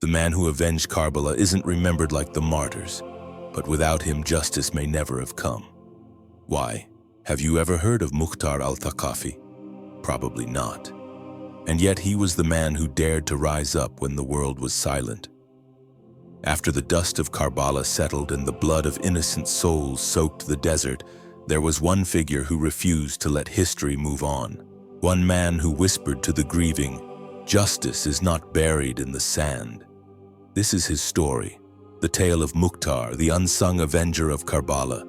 The man who avenged Karbala isn't remembered like the martyrs, but without him justice may never have come. Why? Have you ever heard of Mukhtar al-Thaqafi? Probably not. And yet he was the man who dared to rise up when the world was silent. After the dust of Karbala settled and the blood of innocent souls soaked the desert, there was one figure who refused to let history move on. One man who whispered to the grieving, "Justice is not buried in the sand." This is his story, the tale of Mukhtar, the unsung avenger of Karbala.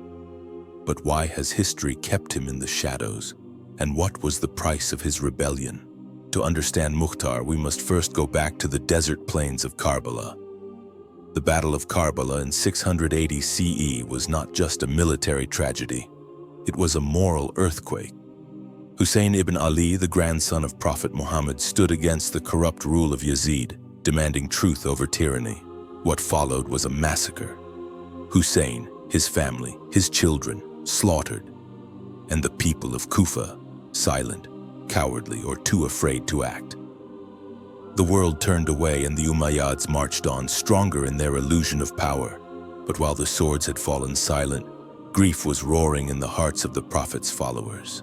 But why has history kept him in the shadows? And what was the price of his rebellion? To understand Mukhtar, we must first go back to the desert plains of Karbala. The Battle of Karbala in 680 CE was not just a military tragedy. It was a moral earthquake. Hussein ibn Ali, the grandson of Prophet Muhammad, stood against the corrupt rule of Yazid, demanding truth over tyranny. What followed was a massacre. Hussein, his family, his children, slaughtered. And the people of Kufa, silent, cowardly, or too afraid to act. The world turned away and the Umayyads marched on, stronger in their illusion of power. But while the swords had fallen silent, grief was roaring in the hearts of the Prophet's followers.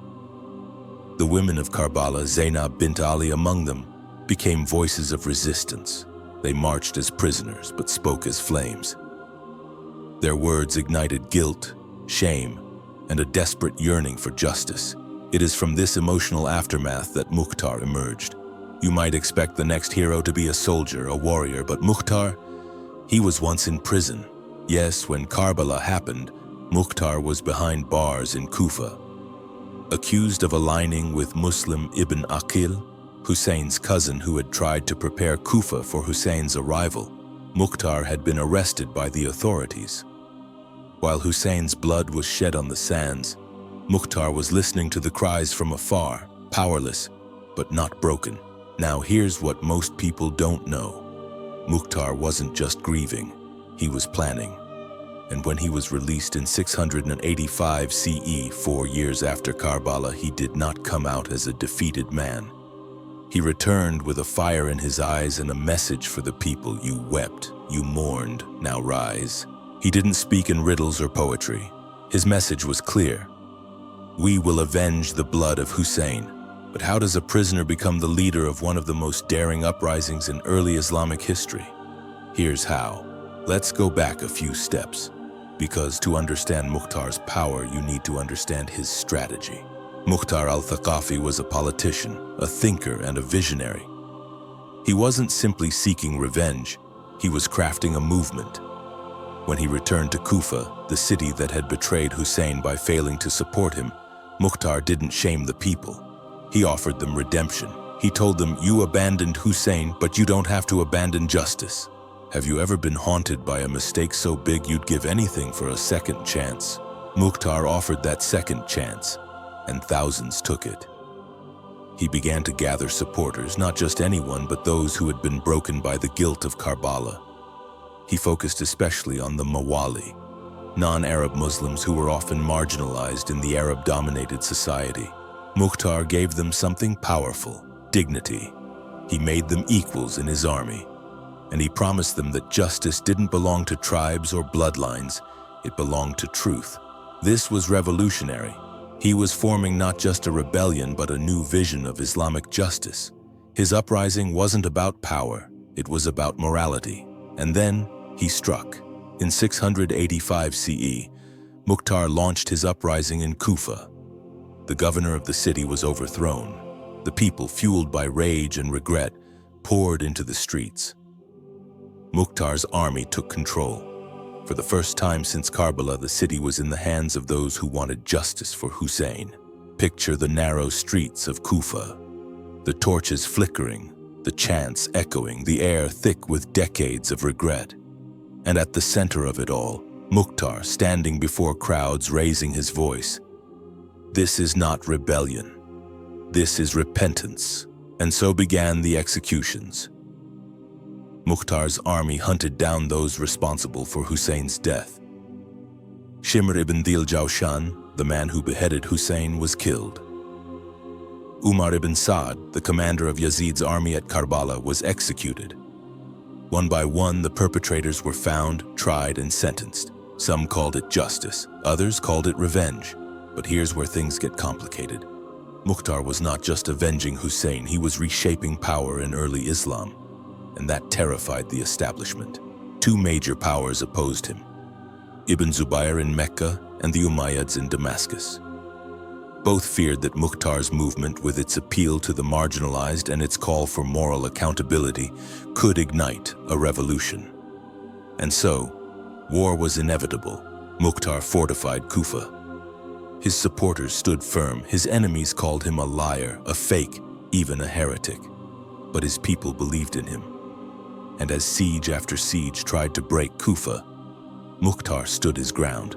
The women of Karbala, Zainab bint Ali among them, became voices of resistance. They marched as prisoners, but spoke as flames. Their words ignited guilt, shame, and a desperate yearning for justice. It is from this emotional aftermath that Mukhtar emerged. You might expect the next hero to be a soldier, a warrior, but Mukhtar, he was once in prison. Yes, when Karbala happened, Mukhtar was behind bars in Kufa. Accused of aligning with Muslim ibn Aqil, Hussein's cousin who had tried to prepare Kufa for Hussein's arrival, Mukhtar had been arrested by the authorities. While Hussein's blood was shed on the sands, Mukhtar was listening to the cries from afar, powerless, but not broken. Now here's what most people don't know. Mukhtar wasn't just grieving, he was planning. And when he was released in 685 CE, 4 years after Karbala, he did not come out as a defeated man. He returned with a fire in his eyes and a message for the people. You wept, you mourned, now rise. He didn't speak in riddles or poetry. His message was clear. We will avenge the blood of Hussein. But how does a prisoner become the leader of one of the most daring uprisings in early Islamic history? Here's how. Let's go back a few steps. Because to understand Mukhtar's power, you need to understand his strategy. Mukhtar al-Thaqafi was a politician, a thinker, and a visionary. He wasn't simply seeking revenge, he was crafting a movement. When he returned to Kufa, the city that had betrayed Hussein by failing to support him, Mukhtar didn't shame the people. He offered them redemption. He told them, you abandoned Hussein, but you don't have to abandon justice. Have you ever been haunted by a mistake so big you'd give anything for a second chance? Mukhtar offered that second chance, and thousands took it. He began to gather supporters, not just anyone, but those who had been broken by the guilt of Karbala. He focused especially on the mawali, non-Arab Muslims who were often marginalized in the Arab-dominated society. Mukhtar gave them something powerful, dignity. He made them equals in his army. And he promised them that justice didn't belong to tribes or bloodlines, it belonged to truth. This was revolutionary. He was forming not just a rebellion, but a new vision of Islamic justice. His uprising wasn't about power, it was about morality. And then he struck. In 685 CE, Mukhtar launched his uprising in Kufa. The governor of the city was overthrown. The people, fueled by rage and regret, poured into the streets. Mukhtar's army took control. For the first time since Karbala, the city was in the hands of those who wanted justice for Hussein. Picture the narrow streets of Kufa, the torches flickering, the chants echoing, the air thick with decades of regret. And at the center of it all, Mukhtar standing before crowds, raising his voice. This is not rebellion. This is repentance. And so began the executions. Mukhtar's army hunted down those responsible for Hussein's death. Shimr ibn Dil-Jawshan, the man who beheaded Hussein, was killed. Umar ibn Sa'd, the commander of Yazid's army at Karbala, was executed. One by one, the perpetrators were found, tried, and sentenced. Some called it justice, others called it revenge. But here's where things get complicated. Mukhtar was not just avenging Hussein, he was reshaping power in early Islam, and that terrified the establishment. Two major powers opposed him: Ibn Zubayr in Mecca and the Umayyads in Damascus. Both feared that Mukhtar's movement, with its appeal to the marginalized and its call for moral accountability, could ignite a revolution. And so, war was inevitable. Mukhtar fortified Kufa. His supporters stood firm. His enemies called him a liar, a fake, even a heretic. But his people believed in him. And as siege after siege tried to break Kufa, Mukhtar stood his ground.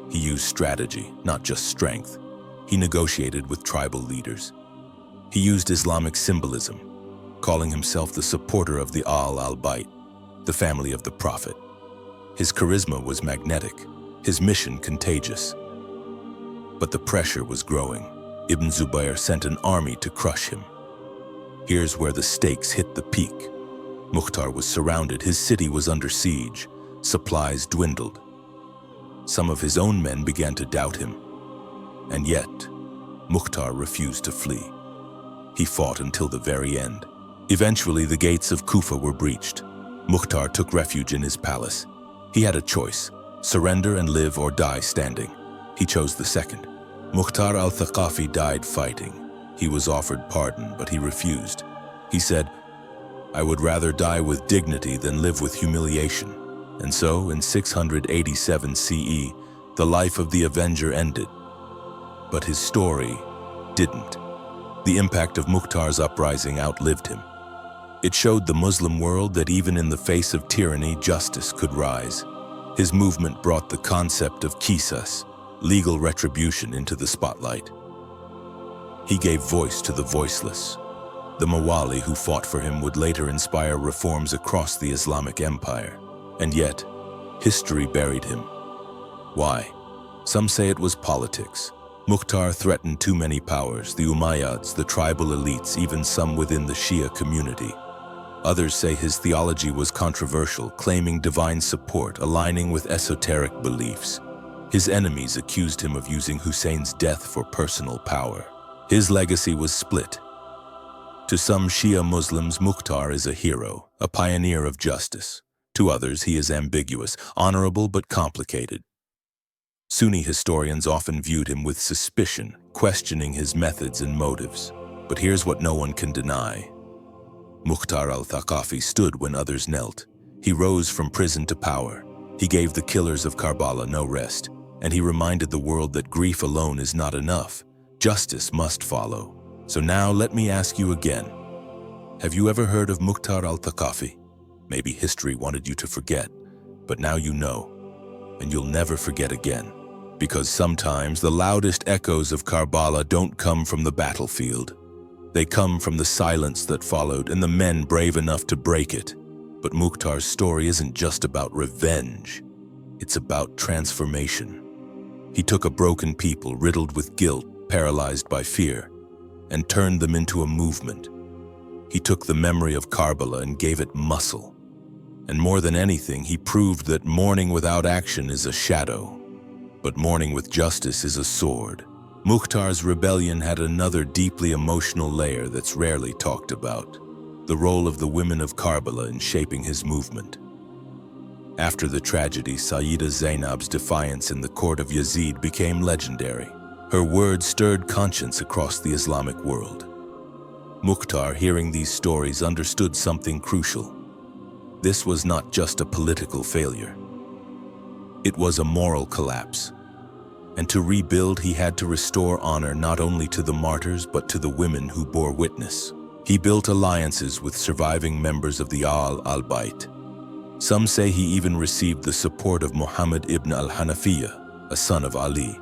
He used strategy, not just strength. He negotiated with tribal leaders. He used Islamic symbolism, calling himself the supporter of the al-Bayt, the family of the Prophet. His charisma was magnetic, his mission contagious. But the pressure was growing. Ibn Zubayr sent an army to crush him. Here's where the stakes hit the peak. Mukhtar was surrounded, his city was under siege, supplies dwindled. Some of his own men began to doubt him. And yet, Mukhtar refused to flee. He fought until the very end. Eventually, the gates of Kufa were breached. Mukhtar took refuge in his palace. He had a choice: surrender and live or die standing. He chose the second. Mukhtar al-Thaqafi died fighting. He was offered pardon, but he refused. He said, "I would rather die with dignity than live with humiliation." And so, in 687 CE, the life of the avenger ended. But his story didn't. The impact of Mukhtar's uprising outlived him. It showed the Muslim world that even in the face of tyranny, justice could rise. His movement brought the concept of Qisas, legal retribution, into the spotlight. He gave voice to the voiceless. The mawali who fought for him would later inspire reforms across the Islamic Empire. And yet, history buried him. Why? Some say it was politics. Mukhtar threatened too many powers: the Umayyads, the tribal elites, even some within the Shia community. Others say his theology was controversial, claiming divine support, aligning with esoteric beliefs. His enemies accused him of using Hussein's death for personal power. His legacy was split. To some Shia Muslims, Mukhtar is a hero, a pioneer of justice. To others, he is ambiguous, honorable but complicated. Sunni historians often viewed him with suspicion, questioning his methods and motives. But here's what no one can deny. Mukhtar al-Thaqafi stood when others knelt. He rose from prison to power. He gave the killers of Karbala no rest, and he reminded the world that grief alone is not enough. Justice must follow. So now let me ask you again. Have you ever heard of Mukhtar al-Thaqafi? Maybe history wanted you to forget, but now you know, and you'll never forget again. Because sometimes the loudest echoes of Karbala don't come from the battlefield. They come from the silence that followed and the men brave enough to break it. But Mukhtar's story isn't just about revenge. It's about transformation. He took a broken people riddled with guilt, paralyzed by fear, and turned them into a movement. He took the memory of Karbala and gave it muscle. And more than anything, he proved that mourning without action is a shadow, but mourning with justice is a sword. Mukhtar's rebellion had another deeply emotional layer that's rarely talked about: the role of the women of Karbala in shaping his movement. After the tragedy, Sayyida Zainab's defiance in the court of Yazid became legendary. Her words stirred conscience across the Islamic world. Mukhtar, hearing these stories, understood something crucial. This was not just a political failure. It was a moral collapse. And to rebuild, he had to restore honor not only to the martyrs but to the women who bore witness. He built alliances with surviving members of the al-Bayt. Some say he even received the support of Muhammad ibn al-Hanafiyyah, a son of Ali.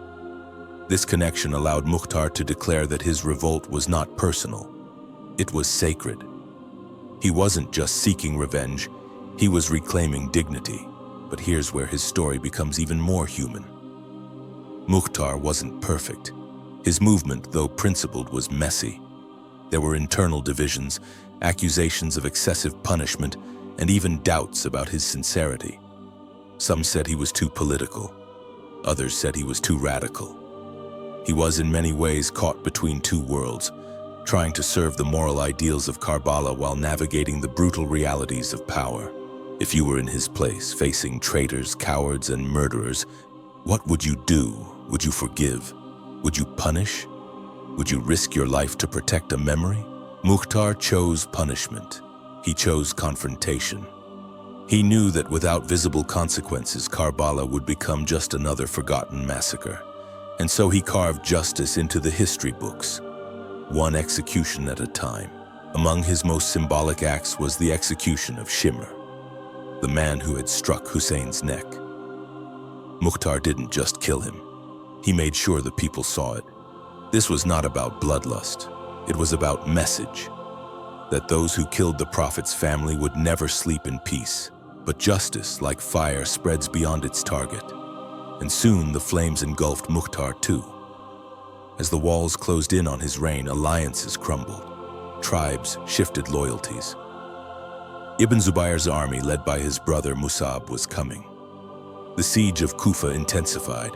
This connection allowed Mukhtar to declare that his revolt was not personal. It was sacred. He wasn't just seeking revenge, he was reclaiming dignity. But here's where his story becomes even more human. Mukhtar wasn't perfect. His movement, though principled, was messy. There were internal divisions, accusations of excessive punishment, and even doubts about his sincerity. Some said he was too political. Others said he was too radical. He was in many ways caught between two worlds, trying to serve the moral ideals of Karbala while navigating the brutal realities of power. If you were in his place, facing traitors, cowards, and murderers, what would you do? Would you forgive? Would you punish? Would you risk your life to protect a memory? Mukhtar chose punishment. He chose confrontation. He knew that without visible consequences, Karbala would become just another forgotten massacre. And so he carved justice into the history books, one execution at a time. Among his most symbolic acts was the execution of Shimr, the man who had struck Hussein's neck. Mukhtar didn't just kill him. He made sure the people saw it. This was not about bloodlust. It was about message, that those who killed the Prophet's family would never sleep in peace. But justice, like fire, spreads beyond its target. And soon the flames engulfed Mukhtar too. As the walls closed in on his reign, alliances crumbled. Tribes shifted loyalties. Ibn Zubayr's army, led by his brother Musab, was coming. The siege of Kufa intensified.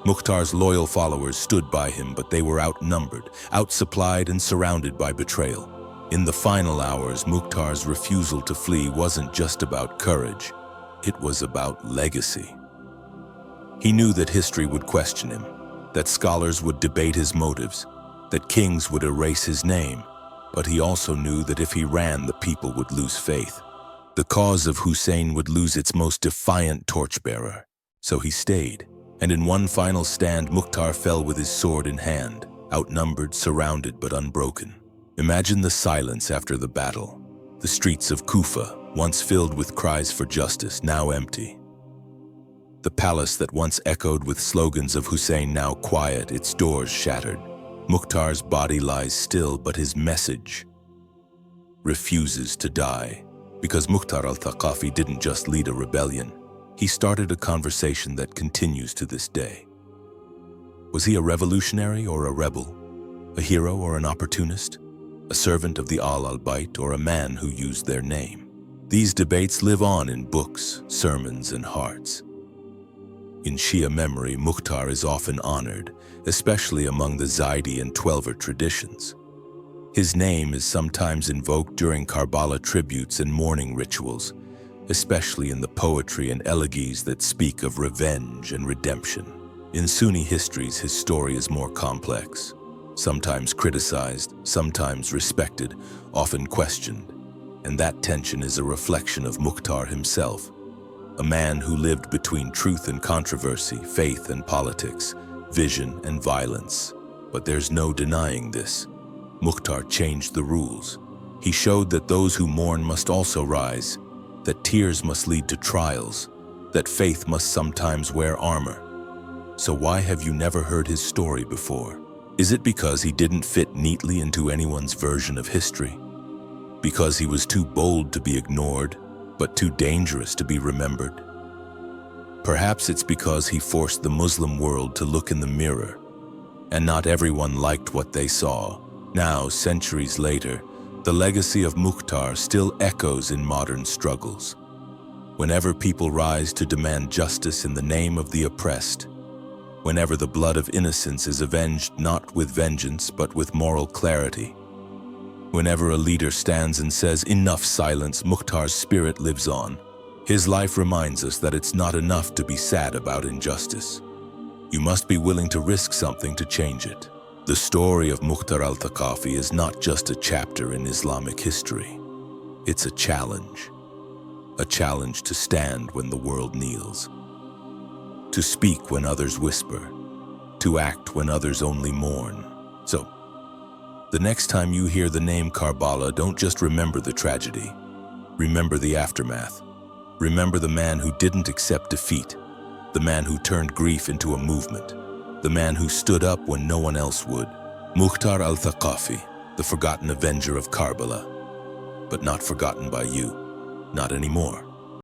Mukhtar's loyal followers stood by him, but they were outnumbered, outsupplied, and surrounded by betrayal. In the final hours, Mukhtar's refusal to flee wasn't just about courage. It was about legacy. He knew that history would question him, that scholars would debate his motives, that kings would erase his name. But he also knew that if he ran, the people would lose faith. The cause of Hussein would lose its most defiant torchbearer. So he stayed. And in one final stand, Mukhtar fell with his sword in hand, outnumbered, surrounded, but unbroken. Imagine the silence after the battle. The streets of Kufa, once filled with cries for justice, now empty. The palace that once echoed with slogans of Hussein, now quiet, its doors shattered. Mukhtar's body lies still, but his message refuses to die. Because Mukhtar al-Thaqafi didn't just lead a rebellion. He started a conversation that continues to this day. Was he a revolutionary or a rebel? A hero or an opportunist? A servant of the al-Bayt or a man who used their name? These debates live on in books, sermons, and hearts. In Shia memory, Mukhtar is often honored, especially among the Zaidi and Twelver traditions. His name is sometimes invoked during Karbala tributes and mourning rituals, especially in the poetry and elegies that speak of revenge and redemption. In Sunni histories, his story is more complex, sometimes criticized, sometimes respected, often questioned. And that tension is a reflection of Mukhtar himself, a man who lived between truth and controversy, faith and politics, vision and violence. But there's no denying this. Mukhtar changed the rules. He showed that those who mourn must also rise, that tears must lead to trials, that faith must sometimes wear armor. So why have you never heard his story before? Is it because he didn't fit neatly into anyone's version of history? Because he was too bold to be ignored, but too dangerous to be remembered? Perhaps it's because he forced the Muslim world to look in the mirror, and not everyone liked what they saw. Now, centuries later, the legacy of Mukhtar still echoes in modern struggles. Whenever people rise to demand justice in the name of the oppressed, whenever the blood of innocence is avenged not with vengeance but with moral clarity, whenever a leader stands and says, "Enough silence," Mukhtar's spirit lives on. His life reminds us that it's not enough to be sad about injustice. You must be willing to risk something to change it. The story of Mukhtar al-Thaqafi is not just a chapter in Islamic history. It's a challenge to stand when the world kneels, to speak when others whisper, to act when others only mourn. So, the next time you hear the name Karbala, don't just remember the tragedy. Remember the aftermath. Remember the man who didn't accept defeat, the man who turned grief into a movement, the man who stood up when no one else would. Mukhtar al-Thaqafi, the forgotten avenger of Karbala, but not forgotten by you, not anymore.